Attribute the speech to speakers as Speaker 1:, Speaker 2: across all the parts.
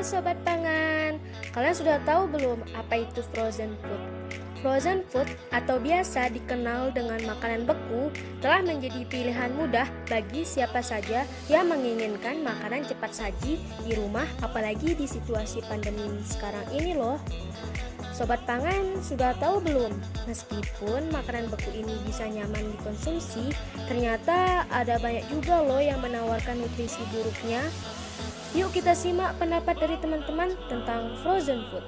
Speaker 1: Sobat Pangan, kalian sudah tahu belum apa itu frozen food? Frozen food atau biasa dikenal dengan makanan beku telah menjadi pilihan mudah bagi siapa saja yang menginginkan makanan cepat saji di rumah, apalagi di situasi pandemi sekarang ini loh. Sobat Pangan sudah tahu belum? Meskipun makanan beku ini bisa nyaman dikonsumsi, ternyata ada banyak juga loh yang menawarkan nutrisi buruknya. Yuk kita simak pendapat dari teman-teman tentang frozen food.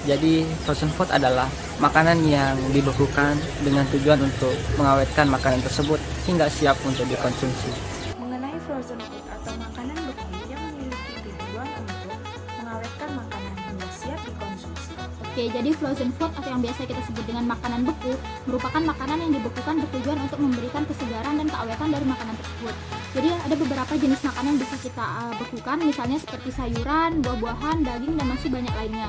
Speaker 2: Jadi frozen food adalah makanan yang dibekukan dengan tujuan untuk mengawetkan makanan tersebut hingga siap untuk dikonsumsi.
Speaker 3: Mengenai frozen food atau makanan beku yang memiliki tujuan untuk mengawetkan makanan hingga siap dikonsumsi.
Speaker 4: Oke, jadi frozen food atau yang biasa kita sebut dengan makanan beku merupakan makanan yang dibekukan bertujuan untuk memberikan kesegaran dan keawetan dari makanan tersebut. Jadi ada beberapa jenis makanan yang bisa kita bekukan, misalnya seperti sayuran, buah-buahan, daging, dan masih banyak lainnya.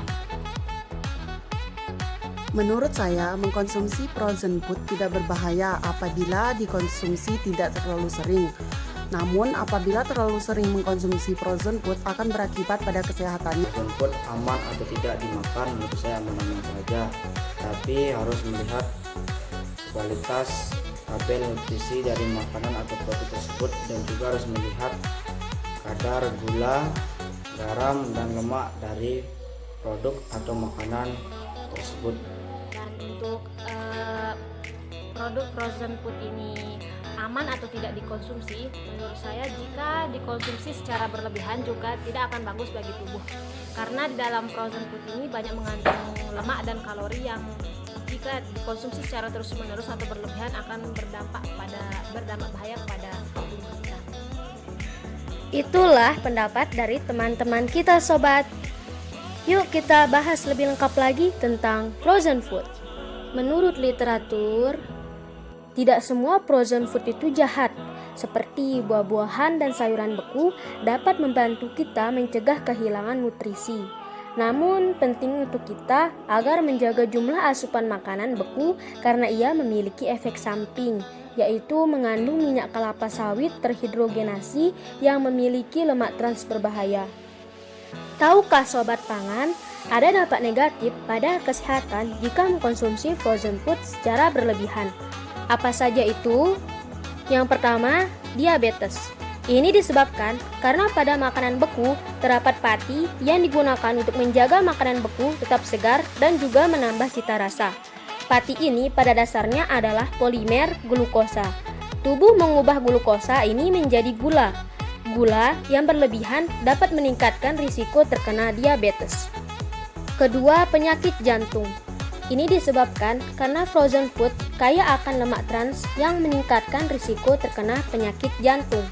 Speaker 5: Menurut saya, mengkonsumsi frozen food tidak berbahaya apabila dikonsumsi tidak terlalu sering. Namun, apabila terlalu sering mengkonsumsi frozen food akan berakibat pada kesehatan.
Speaker 6: Frozen food aman atau tidak dimakan, menurut saya aman-aman saja. Tapi harus melihat kualitas tabel nutrisi dari makanan atau produk tersebut, dan juga harus melihat kadar gula, garam, dan lemak dari produk atau makanan tersebut.
Speaker 1: Dan untuk produk frozen food ini aman atau tidak dikonsumsi, menurut saya jika dikonsumsi secara berlebihan juga tidak akan bagus bagi tubuh, karena di dalam frozen food ini banyak mengandung lemak dan kalori yang jika dikonsumsi secara terus-menerus atau berlebihan akan berdampak bahaya kepada tubuh kita. Itulah pendapat dari teman-teman kita sobat. Yuk kita bahas lebih lengkap lagi tentang frozen food. Menurut literatur, tidak semua frozen food itu jahat. Seperti buah-buahan dan sayuran beku dapat membantu kita mencegah kehilangan nutrisi. Namun penting untuk kita agar menjaga jumlah asupan makanan beku karena ia memiliki efek samping, yaitu mengandung minyak kelapa sawit terhidrogenasi yang memiliki lemak trans berbahaya. Tahukah Sobat Pangan, ada dampak negatif pada kesehatan jika mengkonsumsi frozen food secara berlebihan. Apa saja itu? Yang pertama, diabetes. Ini disebabkan karena pada makanan beku terdapat pati yang digunakan untuk menjaga makanan beku tetap segar dan juga menambah cita rasa. Pati ini pada dasarnya adalah polimer glukosa. Tubuh mengubah glukosa ini menjadi gula. Gula yang berlebihan dapat meningkatkan risiko terkena diabetes. Kedua, penyakit jantung. Ini disebabkan karena frozen food kaya akan lemak trans yang meningkatkan risiko terkena penyakit jantung.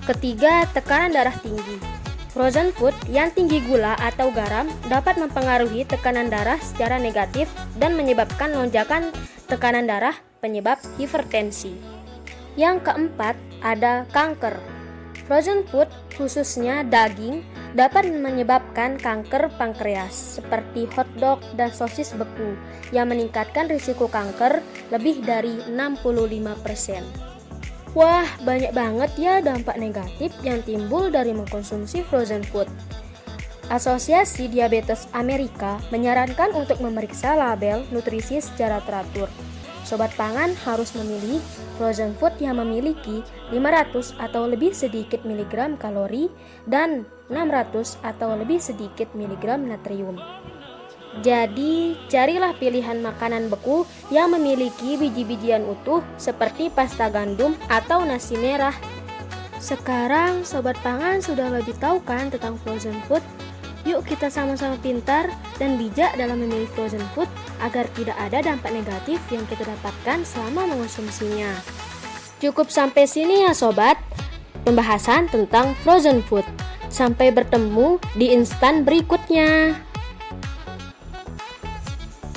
Speaker 1: Ketiga, tekanan darah tinggi. Frozen food yang tinggi gula atau garam dapat mempengaruhi tekanan darah secara negatif dan menyebabkan lonjakan tekanan darah penyebab hipertensi. Yang keempat, ada kanker. Frozen food, khususnya daging, dapat menyebabkan kanker pankreas seperti hotdog dan sosis beku yang meningkatkan risiko kanker lebih dari 65%. Wah, banyak banget ya dampak negatif yang timbul dari mengkonsumsi frozen food. Asosiasi Diabetes Amerika menyarankan untuk memeriksa label nutrisi secara teratur. Sobat Pangan harus memilih frozen food yang memiliki 500 atau lebih sedikit miligram kalori dan 600 atau lebih sedikit miligram natrium. Jadi, carilah pilihan makanan beku yang memiliki biji-bijian utuh seperti pasta gandum atau nasi merah. Sekarang Sobat Pangan sudah lebih tahu kan tentang frozen food? Yuk kita sama-sama pintar dan bijak dalam memilih frozen food agar tidak ada dampak negatif yang kita dapatkan selama mengonsumsinya. Cukup sampai sini ya Sobat, pembahasan tentang frozen food. Sampai bertemu di instan berikutnya.